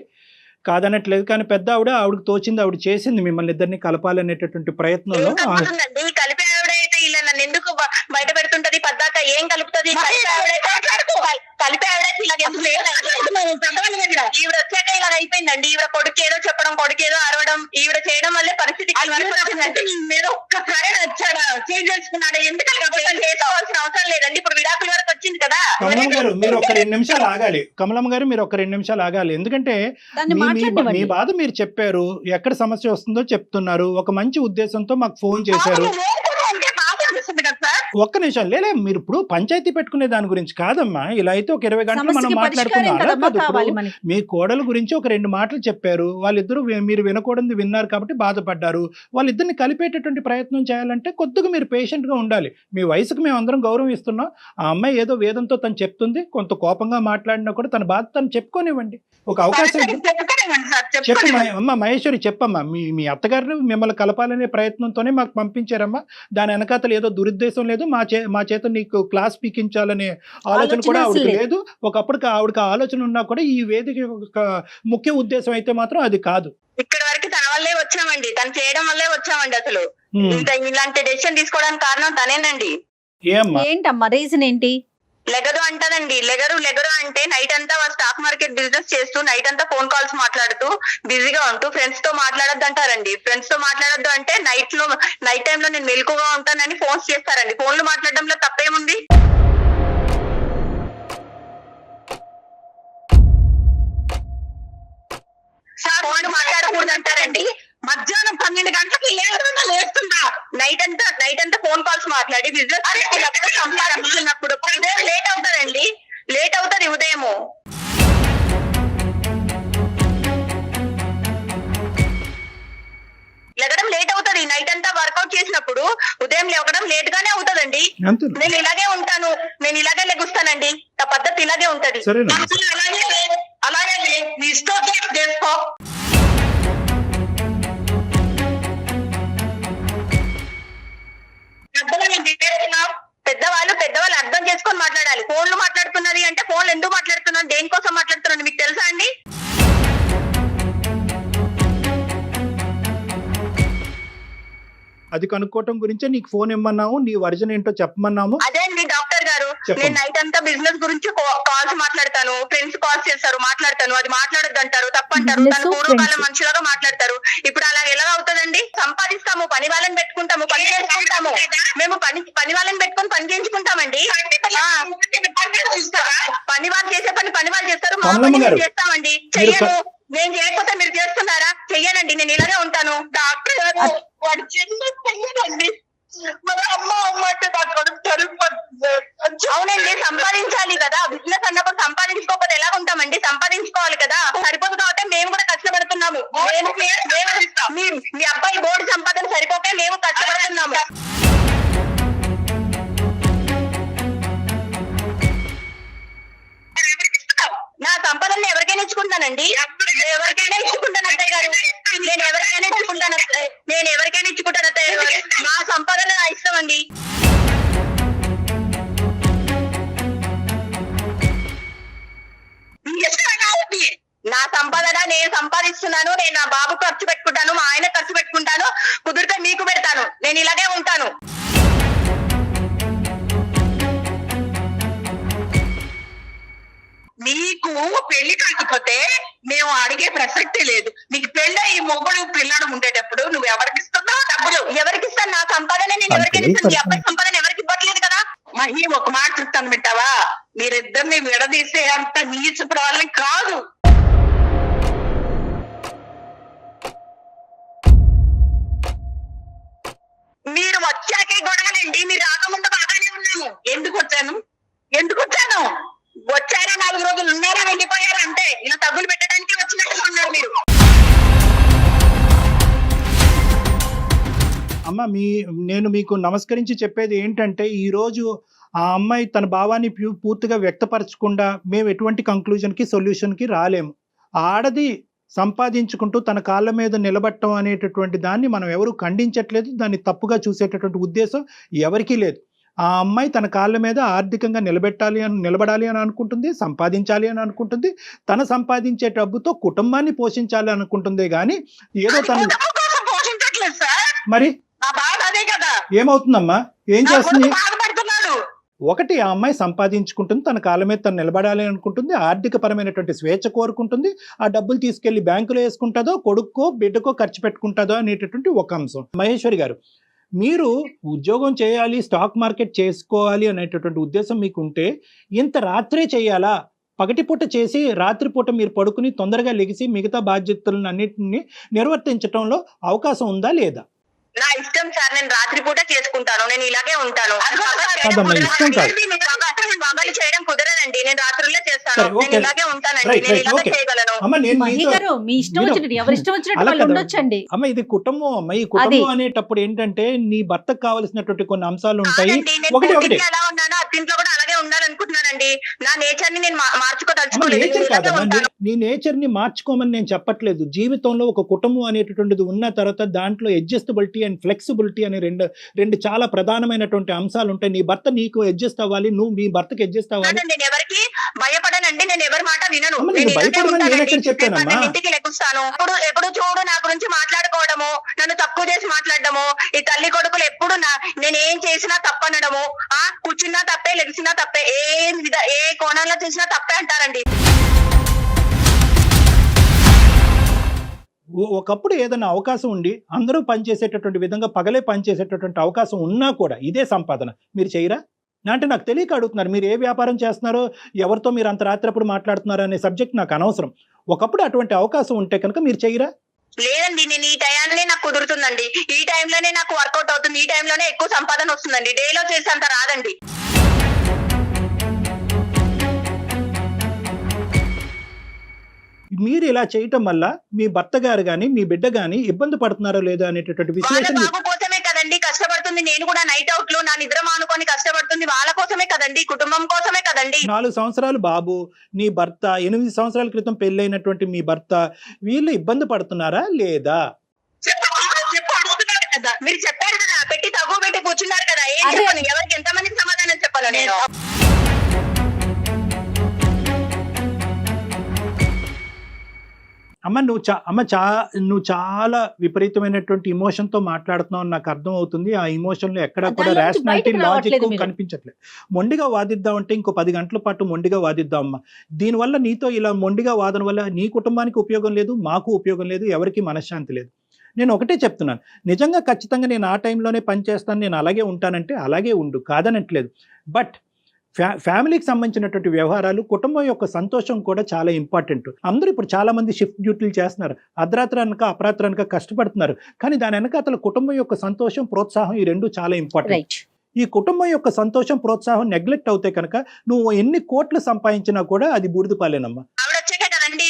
కాదనట్లేదు. కానీ పెద్ద ఆవిడకి తోచింది ఆవిడ చేసింది, మిమ్మల్ని ఇద్దరిని కలపాలనేటటువంటి ప్రయత్నంలో. ఏం కలుపుతుందండి? కలిపే ఆవిడైతే ఇలా నన్ను ఎందుకు బయట పెడుతుంటది? పద్దాక ఏం కలుపుతుంది? కలిపే ఆవిడైతే ఇలా ఎందుకు ఈవిడ వచ్చాక ఇలా అయిపోయిందండి. ఈవిడ కొడుకు ఏదో చెప్పడం, కొడుకు ఏదో అరవడం, ఈవిడ చేయడం వల్లే పరిస్థితి మీరు ఒక్కసారి వచ్చాడా చేంజ్ చేసుకున్నాడా? ఎందుకంటే చేసుకోవాల్సిన అవసరం లేదండి. ఇప్పుడు విడాకుల వరకు వచ్చింది కదా. కమలం గారు మీరు ఒక 2 నిమిషాలు ఆగాలి. కమలం గారు మీరు ఒక 2 నిమిషాలు ఆగాలి. ఎందుకంటే దాన్ని మీ మాట్లాడనివ్వండి. బాధ మీరు చెప్పారు, ఎక్కడ సమస్య వస్తుందో చెప్తున్నారు, ఒక మంచి ఉద్దేశంతో మాకు ఫోన్ చేశారు. అంటే బాధ అనిపిస్తుంది కదా సార్. ఒక్క నిమిషం లేలే, మీరు ఇప్పుడు పంచాయతీ పెట్టుకునే దాని గురించి కాదమ్మా. ఇలా అయితే ఒక 20 గంటలు మనం సమస్యకి పరిష్కారం మాట్లాడుకున్నాం. కదమ్మా కావాలి మనకి. మీ కోడల గురించి ఒక 2 మాటలు చెప్పారు, వాళ్ళిద్దరూ మీరు వినకూడదు విన్నారు కాబట్టి బాధపడ్డారు. వాళ్ళిద్దరిని కలిపేటటువంటి ప్రయత్నం చేయాలంటే కొద్దిగా మీరు పేషెంట్ గా ఉండాలి. మీ వయసుకు మేము అందరం గౌరవం ఇస్తున్నాం. ఆ అమ్మాయి ఏదో వేదంతో తను చెప్తుంది, కొంత కోపంగా మాట్లాడినా కూడా తన బాధ తను చెప్పుకోనివ్వండి, ఒక అవకాశం చెప్పు. అమ్మ మహేశ్వరి చెప్పమ్మా, మీ అత్తగారిని మిమ్మల్ని కలపాలనే ప్రయత్నంతోనే మాకు పంపించారమ్మా. దాని వెనకాతలు ఏదో దురుద్దేశం లేదు, మా చేత నీకు క్లాస్ పీకించాలనే ఆలోచన కూడా ఆవిడకి లేదు. ఒకప్పటికి ఆవిడకి ఆలోచన ఉన్నా కూడా ఈ వేదిక ఒక ముఖ్య ఉద్దేశం అయితే మాత్రం అది కాదు. ఇక్కడ వరకు తన వల్లే వచ్చామండి, తను చేయడం వల్లే వచ్చామండి. అసలు ఇలాంటి డెసిషన్ తీసుకోవడానికి కారణం తనేనండి. ఏమ్మా ఏంటమ్మా రీజన్ ఏంటి? లెగరు అంటానండి. లెగరు అంటే నైట్ అంతా స్టాక్ మార్కెట్ బిజినెస్ చేస్తూ నైట్ అంతా ఫోన్ కాల్స్ మాట్లాడుతూ బిజీగా ఉంటూ ఫ్రెండ్స్ తో మాట్లాడొద్దు అంటారండి. ఫ్రెండ్స్ తో మాట్లాడొద్దు అంటే నైట్ టైమ్ లో నేను మెలకుగా ఉంటానని ఫోన్స్ చేస్తారండి. ఫోన్లు మాట్లాడడంలో తప్పేముంది? ఫోన్లు మాట్లాడకూడదు అంటారండి. మధ్యాహ్నం 12 గంటలకి లేస్తుందా? నైట్ అంతా ఫోన్ కాల్స్ మాట్లాడి బిజినెస్ సంపాదించినప్పుడు ఉదయం లేట్ అవుతారండి, లేట్ అవుతుంది ఉదయము. లెగడం లేట్ అవుతుంది. నైట్ అంతా వర్కౌట్ చేసినప్పుడు ఉదయం లేవడం లేట్ గానే అవుతుందండి. నేను ఇలాగే ఉంటాను, నేను ఇలాగే లెగుస్తానండి. నా పద్ధతి ఇలాగే ఉంటది. అలాగే నీ ఇష్టం చేసుకో. పెద్దవాళ్ళు అర్థం చేసుకొని మాట్లాడాలి. ఫోన్లు మాట్లాడుతున్నది అంటే ఫోన్లు ఎందుకు మాట్లాడుతున్నారు, దేనికోసం మాట్లాడుతున్నారు మీకు తెలుసా అండి? అది కనుక్కోవటం గురించే నీకు ఫోన్ ఇమ్మన్నాము, నీ వర్జన్ ఏంటో చెప్పమన్నాము. అదే అండి డాక్టర్ గారు, గారు చెప్పండి. నేను నైట్ అంతా బిజినెస్ గురించి కాల్స్ మాట్లాడతాను, ఫ్రెండ్స్ కాల్స్ చేస్తారు, మాట్లాడతాను, అది మాట్లాడద్దు అంటారు, తప్పంటారు, Business, తను పూర్వకాల friends. మనుషులుగా మాట్లాడతారు. ఇప్పుడు అలా ఎలా అవుతుందండి? సంపాదిస్తాము, పని వాళ్ళని పెట్టుకుంటాము, పని చేసుకుంటాము, మేము పని వాళ్ళని పెట్టుకొని పని చేయించుకుంటామండి. పని వాళ్ళు చేసే పని వాళ్ళు చేస్తారు, మా కమలమ్మ పని గారు, మేము చేస్తామండి. మీరు చెయ్యను, నేను చేయకపోతే మీరు చేస్తున్నారా? చెయ్యనండి, నేను ఇలాగే ఉంటాను. డాక్టర్ గారు వాడు చెయ్యనండి. మరి అమ్మ అంటే నా కడుపు సరిపోతుంది. అవునండి, సంపాదించాలి కదా, బిజినెస్ అన్నప్పుడు సంపాదించుకోకపోతే ఎలా ఉంటామండి? సంపాదించుకోవాలి కదా, సరిపోదు కాబట్టి మేము కూడా కష్టపడుతున్నాము. మీ అబ్బాయి బోర్డు సంపాదన సరిపోకే మేము కష్టపడుతున్నాము. నా సంపదల్ని ఎవరికైనా ఇచ్చుకుంటానండి, ఎవరికైనా ఇచ్చుకుంటాను అత్తయ్య గారు, నేను ఎవరికైనా ఇచ్చుకుంటాను, నేను ఎవరికైనా ఇచ్చుకుంటాను అత్తయ్య గారు. నా సంపదన నా ఇష్టం అండి. నా సంపాదన నేను సంపాదిస్తున్నాను, నేను నా బాబు ఖర్చు పెట్టుకుంటాను, మా ఆయన ఖర్చు పెట్టుకుంటాను, కుదిరితే మీకు పెడతాను, నేను ఇలాగే ఉంటాను. మీకు పెళ్లి కాకపోతే మేము అడిగే ప్రసక్తే లేదు. నీకు పెళ్ళి ఈ మొగుడు పిల్లడు ఉండేటప్పుడు నువ్వు ఎవరికి ఇస్తున్నావు డబ్బులు? ఎవరికి ఇస్తాను? నా సంపాదన నేను ఎవరికైనా ఇస్తాను. ఈ అబ్బాయి సంపాదన ఎవరికి ఇవ్వట్లేదు కదా. మహి ఒక మాట చెప్తాను వింటావా? మీరిద్దరిని విడదీసే అంత నీచపు వాళ్ళని కాదు. మీరు వచ్చాకే గొడవలండి, మీరు రాకముందు బాగానే ఉన్నాము. ఎందుకు వచ్చాను? వచ్చారా 4 రోజులు ఉన్నారా, వెళ్ళిపోయారా అంటే ఇలా తగ్గులు పెట్టడానికి వచ్చినట్టు ఉన్నారు మీరు. అమ్మ నేను మీకు నమస్కరించి చెప్పేది ఏంటంటే, ఈరోజు ఆ అమ్మాయి తన భావాన్ని పూర్తిగా వ్యక్తపరచకుండా మేము ఎటువంటి కంక్లూజన్కి సొల్యూషన్కి రాలేము. ఆడది సంపాదించుకుంటూ తన కాళ్ళ మీద నిలబడటం అనేటటువంటి దాన్ని మనం ఎవరు ఖండించట్లేదు, దాన్ని తప్పుగా చూసేటటువంటి ఉద్దేశం ఎవరికీ లేదు. ఆ అమ్మాయి తన కాళ్ళ మీద ఆర్థికంగా నిలబడాలి అని అనుకుంటుంది, సంపాదించాలి అని అనుకుంటుంది, తన సంపాదించే డబ్బుతో కుటుంబాన్ని పోషించాలి అనుకుంటుంది. కానీ ఏదో తను పోషించట్లేదు సార్, మరి నా బాధ అదే కదా. ఏమవుతుందమ్మా, ఏం చేస్తుంది? బాధపడుతున్నాడు. ఒకటి, ఆ అమ్మాయి సంపాదించుకుంటుంది, తన కాళ్ళ మీద తను నిలబడాలి అనుకుంటుంది, ఆర్థిక పరమైనటువంటి స్వేచ్ఛ కోరుకుంటుంది, ఆ డబ్బులు తీసుకెళ్లి బ్యాంకులో వేసుకుంటుందో, కొడుక్కో బిడ్డకో ఖర్చు పెట్టుకుంటుందో అనేటటువంటి ఒక అంశం. మహేశ్వరి గారు, మీరు ఉద్యోగం చేయాలి, స్టాక్ మార్కెట్ చేసుకోవాలి అనేటటువంటి ఉద్దేశం మీకుంటే ఇంత రాత్రే చేయాలా? పగటిపూట చేసి రాత్రిపూట మీరు పడుకుని తొందరగా లెగిసి మిగతా బాధ్యతలను అన్నింటినీ నిర్వర్తించడంలో అవకాశం ఉందా లేదా? నా ఇష్టం సార్, నేను రాత్రిపూట చేసుకుంటాను, నేను ఇలాగే ఉంటాను. పగలు చేయడం కుదరదండి, నేను రాత్రుల్లో చేస్తాను, నేను ఇలాగే ఉంటానండి, నేను ఇలాగే చేయగలను. మీ ఇష్టం వచ్చినట్టు, ఎవరి ఇష్టం వచ్చినట్టు వాళ్ళు ఉండొచ్చండి. అమ్మ, ఇది కుటుంబం అమ్మ. ఈ కుటుంబం అనేటప్పుడు ఏంటంటే నీ భర్తకు కావలసినటువంటి కొన్ని అంశాలు ఉంటాయి. ఒకటి ఎలా ఉన్నానో అత్తింట్లో కూడా అలాగే ఉండాలనుకుంటున్నానండి. నా నేచర్ ని నేను నేచర్ కాదమ్మా, నీ నేచర్ ని మార్చుకోమని నేను చెప్పట్లేదు. జీవితంలో ఒక కుటుంబం అనేటటువంటిది ఉన్న తర్వాత దాంట్లో అడ్జస్టబిలిటీ అండ్ ఫ్లెక్సిబిలిటీ అనే రెండు చాలా ప్రధానమైనటువంటి అంశాలు ఉంటాయి. నీ భర్త నీకు అడ్జస్ట్ అవ్వాలి, నువ్వు మీ భర్తకి అడ్జస్ట్ అవ్వాలి. నేను ఎవరికి భయపడనండి, నేను ఎవరి మాట వినను. ఇంటికి లెక్కుస్తాను. ఎప్పుడు చూడు నా గురించి మాట్లాడుకోవడము, నన్ను తక్కువ చేసి మాట్లాడడము, ఈ తల్లి కొడుకులు ఎప్పుడు నేను ఏం చేసినా తప్పనడము, కూర్చున్నా తప్పే, లెగిసినా తప్పే, ఏ కోణంలో చూసినా తప్పే అంటారండి. ఒకప్పుడు ఏదైనా అవకాశం ఉండి అందరూ పనిచేసేటటువంటి విధంగా పగలే పనిచేసేటటువంటి అవకాశం ఉన్నా కూడా ఇదే సంపాదన మీరు చేయరా అంటే నాకు తెలియక అడుగుతున్నారు. మీరు ఏ వ్యాపారం చేస్తున్నారో, ఎవరితో మీరు అంత రాత్రప్పుడు మాట్లాడుతున్నారో అనే సబ్జెక్ట్ నాకు అనవసరం. ఒకప్పుడు అటువంటి అవకాశం ఉంటే కనుక మీరు చేయరా? లేదండి, నేను ఈ టైంలోనే నాకు కుదురుతుందండి, ఈ టైంలోనే నాకు వర్కౌట్ అవుతుంది, ఈ టైంలోనే ఎక్కువ సంపాదన వస్తుందండి, డేలో చేసేంత రాదండి. మీరు ఇలా చేయటం వల్ల మీ భర్త గారు గాని మీ బిడ్డ గాని ఇబ్బంది పడుతున్నారో లేదో అనేటటువంటి విశ్లేషణ. బాబు కోసమే కదండి కష్టపడుతుంది, నేను కూడా నైట్ అవుట్ లో నా నిద్ర మానుకొని కష్టపడుతుంది, వాళ్ళ కోసమే కదండి, కుటుంబం కోసమే కదండి. 4 సంవత్సరాలు బాబు, నీ భర్త 8 సంవత్సరాల క్రితం పెళ్ళైనటువంటి మీ భర్త, వీళ్ళు ఇబ్బంది పడుతున్నారా లేదా? అడుగుతున్నారు కదా, మీరు చెప్పారు కదా, పెట్టి తగ్గు పెట్టి కూర్చున్నారు కదా, ఏం చెప్పను, ఎవరికి ఎంతమందికి సమాధానం చెప్పాలో నేను. అమ్మ నువ్వు చాలా విపరీతమైనటువంటి ఎమోషన్ తో మాట్లాడుతున్నావు, నాకు అర్థం అవుతుంది. ఆ ఎమోషన్ లో ఎక్కడ కూడా దానిలోంచి రేషనాలిటీ బయటకు లాజిక్ రావట్లేదు మీరు. కనిపించట్లేదు. మొండిగా వాదిద్దాం అంటే ఇంకో 10 గంటల పాటు మొండిగా వాదిద్దాం అమ్మా. దీనివల్ల నీతో ఇలా మొండిగా వాదన వల్ల నీ కుటుంబానికి ఉపయోగం లేదు, మాకు ఉపయోగం లేదు, ఎవరికి మనశ్శాంతి లేదు. నేను ఒకటే చెప్తున్నాను, నిజంగా ఖచ్చితంగా నేను ఆ టైంలోనే పనిచేస్తాను, నేను అలాగే ఉంటానంటే అలాగే ఉండు, కాదనట్లేదు. బట్ ఫ్యామిలీకి సంబంధించినటువంటి వ్యవహారాలు, కుటుంబం యొక్క సంతోషం కూడా చాలా ఇంపార్టెంట్. అందరూ ఇప్పుడు చాలా మంది షిఫ్ట్ డ్యూటీలు చేస్తున్నారు, అర్ధరాత్రి అనక అపరాత్రి అనక కష్టపడుతున్నారు. కానీ దాని వెనక అతను కుటుంబం యొక్క సంతోషం, ప్రోత్సాహం ఈ రెండు చాలా ఇంపార్టెంట్. రైట్. ఈ కుటుంబం యొక్క సంతోషం, ప్రోత్సాహం నెగ్లెక్ట్ అవుతే కనుక నువ్వు ఎన్ని కోట్లు సంపాదించినా కూడా అది బూడిద పాలేనమ్మా. ఆవిడ వచ్చాక కదండి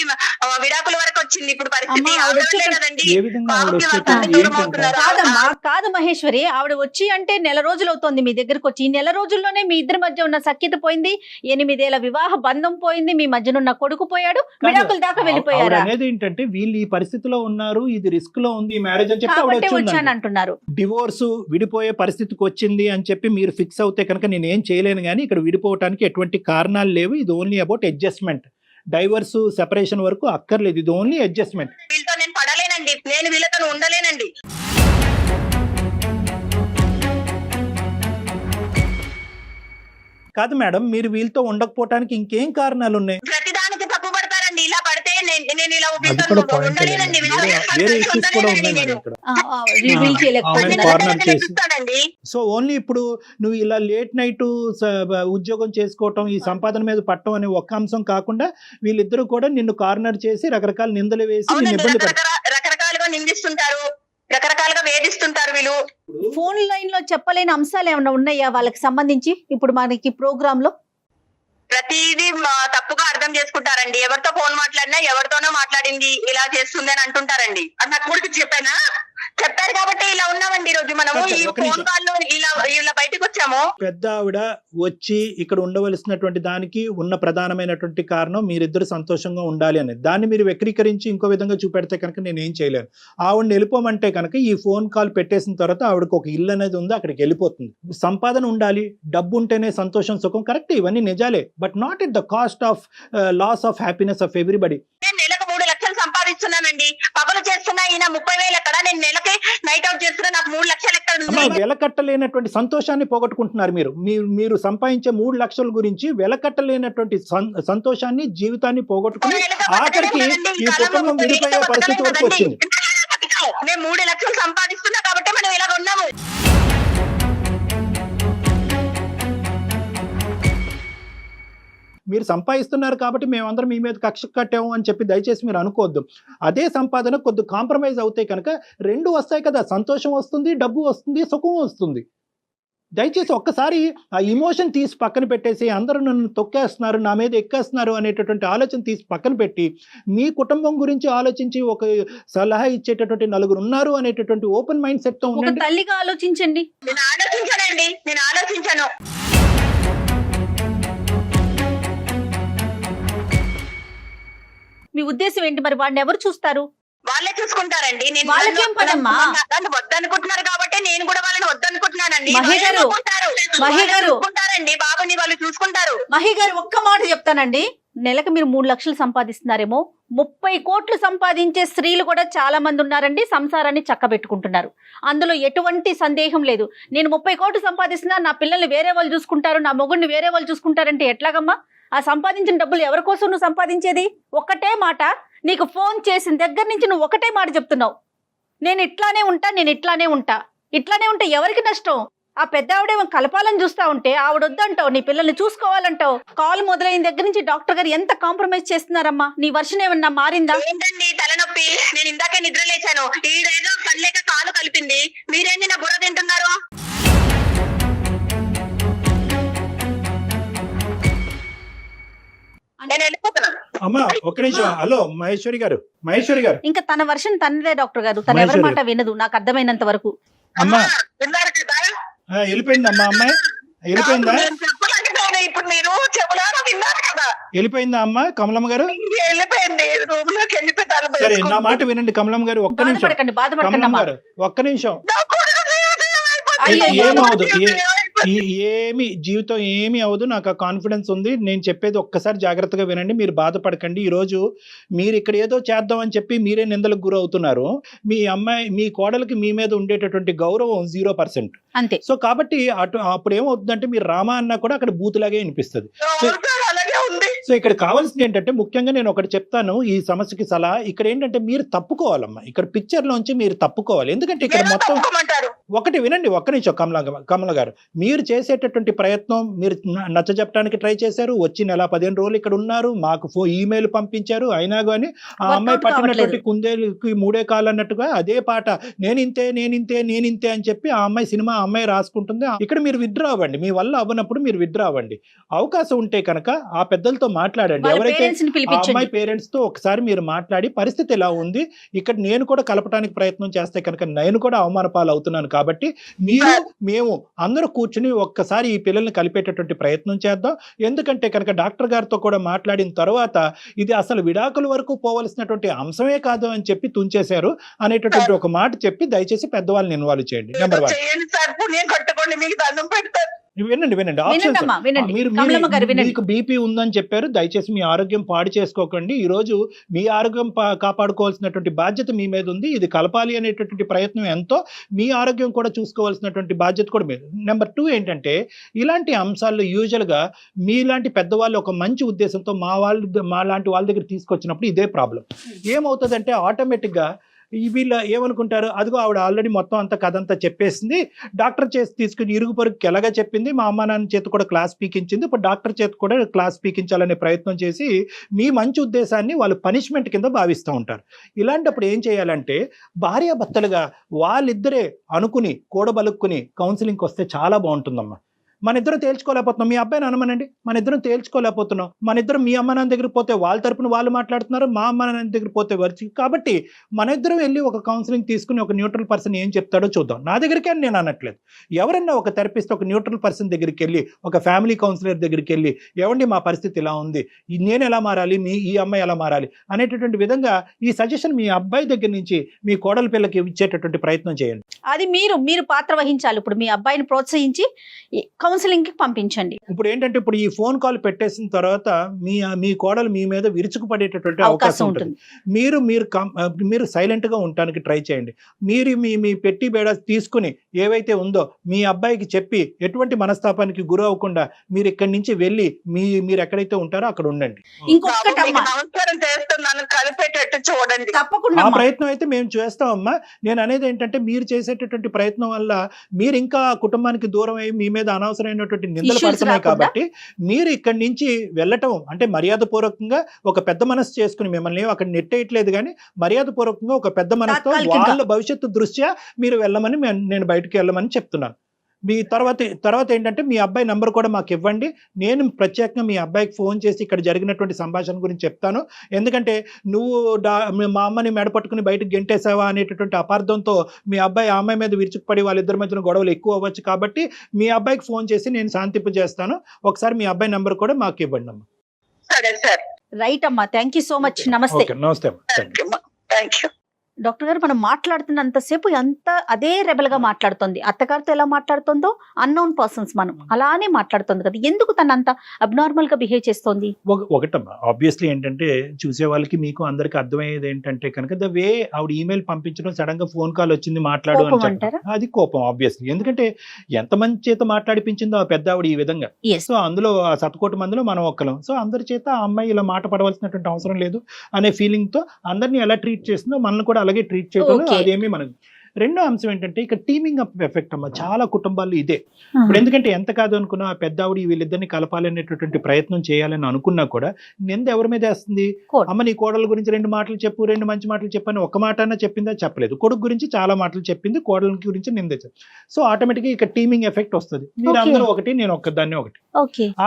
విడాకుల వరకు వచ్చింది ఇప్పుడు పరిస్థితి. అమ్మా, ఆవిడ ఆవిడ వచ్చాక- కదండి ఏ విధంగా ఆవిడ బాబుకి వచ్చాక భర్తకి దూరం ఏంటంటే అవుతున్నారు. కాదమ్మా, కాదు మహేశ్వరి, ఆవిడ వచ్చి అంటే నెల రోజులు అవుతోంది మీ దగ్గరకు వచ్చి. ఈ నెల రోజుల్లోనే మీ ఇద్దరి మధ్య ఉన్న సఖ్యత పోయింది, 8 ఏళ్ల వివాహ బంధం పోయింది, మీ మధ్యనున్న కొడుకు పోయాడు, విడాకుల దాకా ఆవిడ వెళ్ళిపోయారా? అనేది ఏంటంటే వీళ్ళు ఈ పరిస్థితిలో ఉన్నారు, ఇది రిస్క్ లో ఉంది మ్యారేజ్ అని చెప్పి ఆవిడ కాబట్టి వచ్చి వచ్చాను ఉందంట. అంటున్నారు. డివోర్స్ విడిపోయే పరిస్థితికి వచ్చింది అని చెప్పి మీరు ఫిక్స్ అవుతే కనుక నేను ఏం చేయలేను, కానీ ఇక్కడ విడిపోవటానికి ఎటువంటి కారణాలు లేవు. ఇది only about adjustment. Divorce separation వరకు అక్కర్లేదు, ఇది ఓన్లీ అడ్జస్ట్మెంట్. వీళ్ళతో నేను పడలేనండి, నేను వీళ్ళతో ఉండలేనండి. కాదు మేడం, మీరు వీళ్ళతో ఉండకపోవటానికి ఇంకేం కారణాలు ఉన్నాయి? ప్రతిదానికి తప్పు పడతారండి. ఇలా పడితే నేను ఇలా అది కూడా పాయింట్. ఉండలేనండి. వేరే ఇష్యూస్ కూడా ఉన్నాయి మేడం ఇక్కడ. రివీల్ చేయలేకపోతున్నారు. కార్నర్ చేసి. చూస్తానండి. సో ఓన్లీ ఇప్పుడు నువ్వు ఇలా లేట్ నైట్ ఉద్యోగం చేసుకోవటం, ఈ సంపాదన మీద పట్టడం అనే ఒక్క అంశం కాకుండా వీళ్ళిద్దరూ కూడా నిన్ను కార్నర్ చేసి రకరకాల నిందలు వేసి నిన్ను అవునండి, ఇబ్బంది పడతారు. రకరకాలుగా నిందిస్తుంటారు, రకరకాలుగా వేధిస్తుంటారు వీళ్ళు. ఫోన్ లైన్ లో చెప్పలేని అంశాలు ఏమైనా ఉన్నాయా వాళ్ళకి సంబంధించి ఇప్పుడు మనకి ప్రోగ్రామ్ లో? ప్రతిదీ తప్పుగా అర్థం చేసుకుంటారండి. ఎవరితో ఫోన్ మాట్లాడినా ఎవరితోనో మాట్లాడింది ఇలా చేస్తుంది అని అంటుంటారండి. అది నాకు కూడా చెప్పారు కాబట్టి ఇలా ఉన్నామండి. ఈ రోజు మనము ఈ ఒక నిమిషం. ఫోన్ కాల్ లో ఇలా బయటకు వచ్చాము. పెద్ద ఆవిడ వచ్చి ఇక్కడ ఉండవలసినటువంటి దానికి ఉన్న ప్రధానమైనటువంటి కారణం మీరిద్దరు సంతోషంగా ఉండాలి అనేది. దాన్ని మీరు వక్రీకరించి ఇంకో విధంగా చూపెడితే కనుక నేను ఏం చేయలేను. ఆవిడని వెళ్ళిపోమంటే కనుక ఈ ఫోన్ కాల్ పెట్టేసిన తర్వాత ఆవిడకు ఒక ఇల్లు అనేది ఉంది, అక్కడికి వెళ్ళిపోతుంది. సంపాదన ఉండాలి, డబ్బు ఉంటేనే సంతోషం, సుఖం, కరెక్ట్, ఇవన్నీ నిజాలే. But not at the cost of loss of happiness of everybody. నేను నెలకు 3 లక్షలు సంపాదిస్తున్నానండి. పగలు చేస్తున్నా ఈయన 30,000 ఎక్కడ, నేను నెలకి నైట్ అవుట్ చేస్తున్నా నాకు 3 లక్షలు ఎక్కడ అమ్మా, ఉంది? వెలకట్టలేనటువంటి సంతోషాన్ని పోగొట్టుకుంటున్నారు మీరు సంపాదించే 3 లక్షల గురించి వెలకట్టలేనటువంటి సంతోషాన్ని, జీవితాన్ని పోగొట్టుకుని ఆఖరికి ఈ కుటుంబం విడిపోయే పరిస్థితి వరకు వచ్చింది. మేము 3 లక్షలు సంపాదిస్తున్నా కాబట్టి మనం ఇలాగ ఉన్నాము. మీరు సంపాదిస్తున్నారు కాబట్టి మేమందరం మీ మీద కక్ష కట్టాము అని చెప్పి దయచేసి మీరు అనుకోవద్దు. అదే సంపాదన కొద్ది కాంప్రమైజ్ అవుతే కనుక 2 వస్తాయి కదా, సంతోషం వస్తుంది, డబ్బు వస్తుంది, సుఖం వస్తుంది. దయచేసి ఒక్కసారి ఆ ఇమోషన్ తీసి పక్కన పెట్టేసి అందరూ నన్ను తొక్కేస్తున్నారు, నా మీద ఎక్కేస్తున్నారు అనేటటువంటి ఆలోచన తీసి పక్కన పెట్టి మీ కుటుంబం గురించి ఆలోచించి ఒక సలహా ఇచ్చేటటువంటి 4 ఉన్నారు అనేటటువంటి ఓపెన్ మైండ్ సెట్ తో ఒక ఉండండి. తల్లిగా ఆలోచించండి. నేను ఆలోచించాను. మీ ఉద్దేశం ఏంటి? మరి వాడిని ఎవరు చూస్తారు? వాళ్ళే చూసుకుంటారండి. నేను వాళ్ళకేం పనమ్మా? నన్ను వద్దనుకుంటున్నారు కాబట్టి నేను కూడా వాళ్ళని వద్దనుకుంటున్నానండి. మహి గారు, మహి గారు. చూసుకుంటారండి, బాబుని వాళ్ళు చూసుకుంటారు. మహి గారు, ఒక్క మాట చెప్తానండి. నెలకు మీరు 3 లక్షలు సంపాదిస్తున్నారేమో, 30 కోట్లు సంపాదించే స్త్రీలు కూడా చాలా మంది ఉన్నారండి. సంసారాన్ని చక్కబెట్టుకుంటున్నారు, అందులో ఎటువంటి సందేహం లేదు. నేను 30 కోట్లు సంపాదిస్తున్నా, నా పిల్లల్ని వేరే వాళ్ళు చూసుకుంటారు, నా మొగుడిని వేరే వాళ్ళు చూసుకుంటారంటే ఎట్లాగమ్మా? ఆ సంపాదించిన డబ్బులు ఎవరి కోసం నువ్వు సంపాదించేది? ఒక్కటే మాట, నీకు ఫోన్ చేసిన దగ్గర నుంచి నువ్వు ఒకటే మాట చెప్తున్నావు, నేను ఇట్లానే ఉంటా. ఇట్లానే ఉంటే ఎవరికి నష్టం? ఆ పెద్ద ఆవిడేమో కలపాలని చూస్తా ఉంటే ఆవిడ వద్దంటావు, నీ పిల్లల్ని చూసుకోవాలంటావు. కాల్ మొదలైన దగ్గర నుంచి డాక్టర్ గారు ఎంత కాంప్రమైజ్ చేస్తున్నారమ్మా? నీ వర్షన్ ఏమన్నా మారిందా? ఏంటండి తలనొప్పి? నేను ఇందాకే నిద్ర లేచాను, ఈడేదో కళ్ళేక కాలు కలిపింది, మీరేంటి నా బుర్ర తింటున్నారు? నేను వెళ్ళిపోతున్నాను. అమ్మా ఒక్క నిమిషం. హలో మహేశ్వరి గారు. ఇంకా తన వర్షన్ తనదే డాక్టర్ గారు, తన ఎవరి మాట వినదు నాకు అర్థమైనంత వరకు. అమ్మా విన్నారు కదా? వెళ్ళిపోయిందమ్మా, అమ్మాయి వెళ్ళిపోయిందా? నేను చెప్పలేకపోయాను, ఇప్పుడు మీరు చెవులారా విన్నారు కదా? వెళ్ళిపోయిందా అమ్మా కమలమ్మ గారు? వెళ్ళిపోయింది, రూమ్ లోకి వెళ్ళిపోయి తలుపు సరే, నా వేసుకుంది. మాట వినండి కమలమ్మ గారు, ఒక్క నిమిషం. బాధపడకండి కమలమ్మ అమ్మా. గారు ఒక్క నిమిషం. నా కొడుకు జీవితం అయిపోతుంది. అయ్యో, ఏమవదు, ఏమి జీవితం ఏమి అవ్వదు, నాకు ఆ కాన్ఫిడెన్స్ ఉంది. నేను చెప్పేది ఒక్కసారి జాగ్రత్తగా వినండి, మీరు బాధపడకండి. ఈరోజు మీరు ఇక్కడ ఏదో చేద్దామని చెప్పి మీరే నిందలకు గురవుతున్నారు. మీ అమ్మాయి మీ కోడలికి మీ మీద ఉండేటటువంటి గౌరవం 0%. అంతే. సో కాబట్టి అప్పుడు ఏమవుతుందంటే మీరు రామా అన్నా కూడా అక్కడ బూతులాగే వినిపిస్తుంది. అలాగే ఉంది. సో ఇక్కడ కావాల్సింది ఏంటంటే ముఖ్యంగా నేను ఒకటి చెప్తాను ఈ సమస్యకి సలహా. ఇక్కడ ఏంటంటే మీరు తప్పుకోవాలమ్మా, ఇక్కడ పిక్చర్ లోంచి మీరు తప్పుకోవాలి. ఎందుకంటే ఇక్కడ మొత్తం ఒకటి వినండి, ఒక్క నిమిషం కమల గారు, మీరు చేసేటటువంటి ప్రయత్నం, మీరు నచ్చజెప్పడానికి ట్రై చేశారు, వచ్చి నెల 15 రోజులు ఇక్కడ ఉన్నారు, మాకు ఈమెయిల్ పంపించారు, అయినా కానీ ఆ అమ్మాయి పట్టినటువంటి కుందేలుకి 3 కాళ్ళు అన్నట్టుగా అదే పాట నేనింతే అని చెప్పి ఆ అమ్మాయి సినిమా ఆ అమ్మాయి రాసుకుంటుంది. ఇక్కడ మీరు విత్డ్రా అవ్వండి, మీ వల్ల అవ్వనప్పుడు మీరు విత్డ్రా అవ్వండి. అవకాశం ఉంటే కనుక ఆ పెద్దలతో మాట్లాడండి, ఎవరైతే ఆ అమ్మాయి పేరెంట్స్ తో ఒకసారి మీరు మాట్లాడి పరిస్థితి ఎలా ఉంది, ఇక్కడ నేను కూడా కలపడానికి ప్రయత్నం చేస్తే కనుక నేను కూడా అవమాన పాలు అవుతున్నాను కాబట్టి మేము అందరూ కూర్చుని ఒక్కసారి ఈ పిల్లల్ని కలిపేటటువంటి ప్రయత్నం చేద్దాం. ఎందుకంటే కనుక డాక్టర్ గారితో కూడా మాట్లాడిన తర్వాత ఇది అసలు విడాకుల వరకు పోవలసినటువంటి అంశమే కాదు అని చెప్పి తుంచేశారు అనేటటువంటి ఒక మాట చెప్పి దయచేసి పెద్దవాళ్ళని ఇన్వాల్వ్ చేయండి. నెంబర్ 1. వినండి ఆప్షన్స్. మీకు బీపీ ఉందని చెప్పారు, దయచేసి మీ ఆరోగ్యం పాడు చేసుకోకండి. ఈ రోజు మీ ఆరోగ్యం కాపాడుకోవాల్సినటువంటి బాధ్యత మీ మీద ఉంది. ఇది కలపాలి అనేటటువంటి ప్రయత్నం ఎంతో, మీ ఆరోగ్యం కూడా చూసుకోవాల్సినటువంటి బాధ్యత కూడా మీద. నెంబర్ 2 ఏంటంటే ఇలాంటి అంశాల్లో యూజువల్ గా మీలాంటి పెద్దవాళ్ళు ఒక మంచి ఉద్దేశంతో మా లాంటి వాళ్ళ దగ్గర తీసుకొచ్చినప్పుడు ఇదే ప్రాబ్లం ఏమవుతుందంటే ఆటోమేటిక్ గా వీళ్ళు ఏమనుకుంటారు, అదిగో ఆవిడ ఆల్రెడీ మొత్తం అంతా కథ అంతా చెప్పేసింది, డాక్టర్ చేసి తీసుకుని ఇరుగు పొరుగుకి ఎలాగా చెప్పింది, మా అమ్మ నాన్న చేతి కూడా క్లాస్ పీకించింది, ఇప్పుడు డాక్టర్ చేతి కూడా క్లాస్ పీకించాలనే ప్రయత్నం చేసి మీ మంచి ఉద్దేశాన్ని వాళ్ళు పనిష్మెంట్ కింద భావిస్తూ ఉంటారు. ఇలాంటప్పుడు ఏం చేయాలంటే భార్యాభర్తలుగా వాళ్ళిద్దరే అనుకుని కూడబలుక్కుని కౌన్సిలింగ్కి వస్తే చాలా బాగుంటుందమ్మా. మన ఇద్దరం తేల్చుకోలేకపోతున్నాం, మీ అబ్బాయిని అనమనండి, మన ఇద్దరం తేల్చుకోలేకపోతున్నాం, మన ఇద్దరం మీ అమ్మ నాన్న దగ్గర పోతే వాళ్ళ తరపున వాళ్ళు మాట్లాడుతున్నారు, మా అమ్మ నాన్న దగ్గర పోతే వచ్చి, కాబట్టి మన ఇద్దరం వెళ్ళి ఒక కౌన్సిలింగ్ తీసుకుని ఒక న్యూట్రల్ పర్సన్ ఏం చెప్తాడో చూద్దాం. నా దగ్గరికి అని నేను అనట్లేదు, ఎవరన్నా ఒక థెరపిస్ట్ ఒక న్యూట్రల్ పర్సన్ దగ్గరికి వెళ్ళి, ఒక ఫ్యామిలీ కౌన్సిలర్ దగ్గరికి వెళ్ళి, ఏమండి మా పరిస్థితి ఇలా ఉంది, నేను ఎలా మారాలి, ఈ అమ్మాయి ఎలా మారాలి అనేటటువంటి విధంగా ఈ సజెషన్ మీ అబ్బాయి దగ్గర నుంచి మీ కోడల పిల్లకి ఇచ్చేటటువంటి ప్రయత్నం చేయండి. అది మీరు పాత్ర వహించాలి. ఇప్పుడు మీ అబ్బాయిని ప్రోత్సహించి కౌన్సిలింగ్ కి పంపించండి. ఇప్పుడు ఏంటంటే ఇప్పుడు ఈ ఫోన్ కాల్ పెట్టేసిన తర్వాత మీ కోడలు మీ మీద విరుచుకుపడేటటువంటి అవకాశం ఉంటుంది. మీరు సైలెంట్ గా ఉండడానికి ట్రై చేయండి. మీరు మీ పెట్టి బేడ తీసుకుని ఏవైతే ఉందో మీ అబ్బాయికి చెప్పి ఎటువంటి మనస్తాపానికి గురి అవ్వకుండా మీరు ఇక్కడి నుంచి వెళ్ళి మీరు ఎక్కడైతే ఉంటారో అక్కడ ఉండండి. తప్పకుండా ఆ ప్రయత్నం అయితే మేము చేస్తామమ్మా. నేను అనేది ఏంటంటే మీరు చేసేటటువంటి ప్రయత్నం వల్ల మీరు ఇంకా కుటుంబానికి దూరం అయ్యి మీ మీద అనవసరమైనటువంటి నిందలు పడుతున్నాయి. కాబట్టి మీరు ఇక్కడి నుంచి వెళ్ళటం అంటే మర్యాదపూర్వకంగా ఒక పెద్ద మనసు చేసుకుని, మిమ్మల్ని అక్కడ నెట్టేయట్లేదు కానీ మర్యాదపూర్వకంగా ఒక పెద్ద మనసుతో వాళ్ళ భవిష్యత్తు దృష్ట్యా మీరు వెళ్ళమని నేను బయటకు వెళ్ళమని చెప్తున్నాను. మీ తర్వాత ఏంటంటే మీ అబ్బాయి నంబర్ కూడా మాకు ఇవ్వండి. నేను ప్రత్యేకంగా మీ అబ్బాయికి ఫోన్ చేసి ఇక్కడ జరిగినటువంటి సంభాషణ గురించి చెప్తాను. ఎందుకంటే నువ్వు మా అమ్మని మెడపట్టుకుని బయటకు గెంటేసావా అనేటటువంటి అపార్థంతో మీ అబ్బాయి ఆ అమ్మాయి మీద విరుచుకుపడి వాళ్ళిద్దరి మధ్యన గొడవలు ఎక్కువ అవ్వచ్చు. కాబట్టి మీ అబ్బాయికి ఫోన్ చేసి నేను శాంతింపు చేస్తాను. ఒకసారి మీ అబ్బాయి నంబర్ కూడా మాకు ఇవ్వండి అమ్మా. రైట్ అమ్మా, థ్యాంక్ యూ సో మచ్. నమస్తే. నమస్తే. డాక్టర్ గారు, మనం మాట్లాడుతున్నంతసేపు అదే రెబల్ గా మాట్లాడుతుంది. అత్తగారితో ఎలా మాట్లాడుతుందో అన్నోన్ పర్సన్స్ మనం అలానే మాట్లాడుతుంది కదా, ఎందుకు తను అంత అబ్నార్మల్ గా బిహేవ్ చేస్తోంది? ఒకటమ్మా, ఆబ్వియస్లీ ఏంటంటే చూసే వాళ్ళకి మీకు అందరికి అర్థమయ్యేది ఏంటంటే కనుక ద వే ఆవిడ ఈమెయిల్ పంపించడం, సడన్ గా ఫోన్ కాల్ వచ్చింది మాట్లాడు అని, అది కోపం ఆబ్వియస్లీ. ఎందుకంటే ఎంతమంది చేత మాట్లాడిపించిందో ఆ పెద్ద ఆవిడ ఈ విధంగా. సో అందులో ఆ 100 మందిలో మనం ఒక్కలం. సో అందరి చేత ఆ అమ్మాయి ఇలా మాట పడవలసినటువంటి అవసరం లేదు అనే ఫీలింగ్ తో అందరినీ ఎలా ట్రీట్ చేస్తుందో మనల్ని కూడా అలాగే ట్రీట్ చేయడం అదేమి మనకు. రెండో అంశం ఏంటంటే ఇక్కడ టీమింగ్ అప్ ఎఫెక్ట్ అమ్మ, చాలా కుటుంబాల్లో ఇదే. ఇప్పుడు ఎందుకంటే ఎంత కాదు అనుకున్నా ఆ పెద్ద ఆవిడ వీళ్ళిద్దరిని కలపాలనేటటువంటి ప్రయత్నం చేయాలని అనుకున్నా కూడా నింద ఎవరి మీద వేస్తుంది? అమ్మ నీ కోడల గురించి 2 మాటలు చెప్పు, 2 మంచి మాటలు చెప్పని ఒక మాట అన్నా చెప్పిందా? చెప్పలేదు. కొడుకు గురించి చాలా మాటలు చెప్పింది, కోడల గురించి నింద. సో ఆటోమేటిక్ గా ఇక్కడ టీమింగ్ ఎఫెక్ట్ వస్తుంది. మీరు అందరూ ఒకటి, నేను ఒక్కదాన్ని ఒకటి.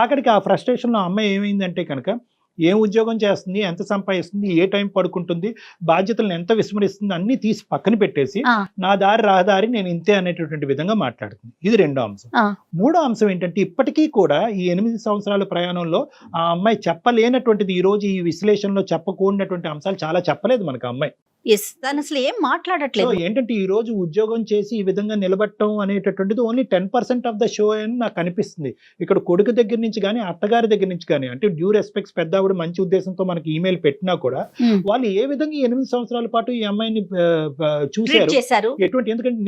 ఆఖరికి ఆ ఫ్రస్ట్రేషన్ లో అమ్మాయి ఏమైందంటే కనుక ఏం ఉద్యోగం చేస్తుంది, ఎంత సంపాదిస్తుంది, ఏ టైం పడుకుంటుంది, బాధ్యతలను ఎంత విస్మరిస్తుంది అన్ని తీసి పక్కన పెట్టేసి నా దారి రహదారి నేను ఇంతే అనేటటువంటి విధంగా మాట్లాడుతుంది. ఇది రెండో అంశం. మూడో అంశం ఏంటంటే ఇప్పటికీ కూడా ఈ 8 సంవత్సరాల ప్రయాణంలో ఆ అమ్మాయి చెప్పలేనటువంటిది, ఈ రోజు ఈ విశ్లేషణలో చెప్పకూడనటువంటి అంశాలు చాలా చెప్పలేదు మనకు అమ్మాయి. ఎస్ తను అసలు ఏం సో మాట్లాడట్లేదు. ఏంటంటే ఈ రోజు ఉద్యోగం చేసి ఈ విధంగా నిలబడటం అనేటటువంటిది ఓన్లీ 10% ఆఫ్ ద షో అని నాకు అనిపిస్తుంది. ఇక్కడ కొడుకు దగ్గర నుంచి కానీ అత్తగారి దగ్గర నుంచి కానీ, అంటే డ్యూ రెస్పెక్ట్స్ పెద్ద ఆవిడ మంచి ఉద్దేశంతో మనకి ఈమెయిల్ పెట్టినా కూడా ఉమ్. వాళ్ళు ఏ విధంగా ఈ 8 సంవత్సరాల పాటు ఈ అమ్మాయిని ట్రీట్ చూశారు, చేశారు. ఎటువంటి, ఎందుకంటే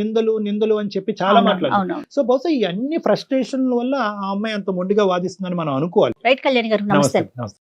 నిందలు అని చెప్పి చాలా మాట్లాడారు. అవును. సో బహుశా ఈ అన్ని ఫ్రస్ట్రేషన్ వల్ల ఆ అమ్మాయి అంత మొండిగా వాదిస్తుందని మనం అనుకోవాలి. రైట్ కళ్యాణ్ గారు, నమస్తే. నమస్తే.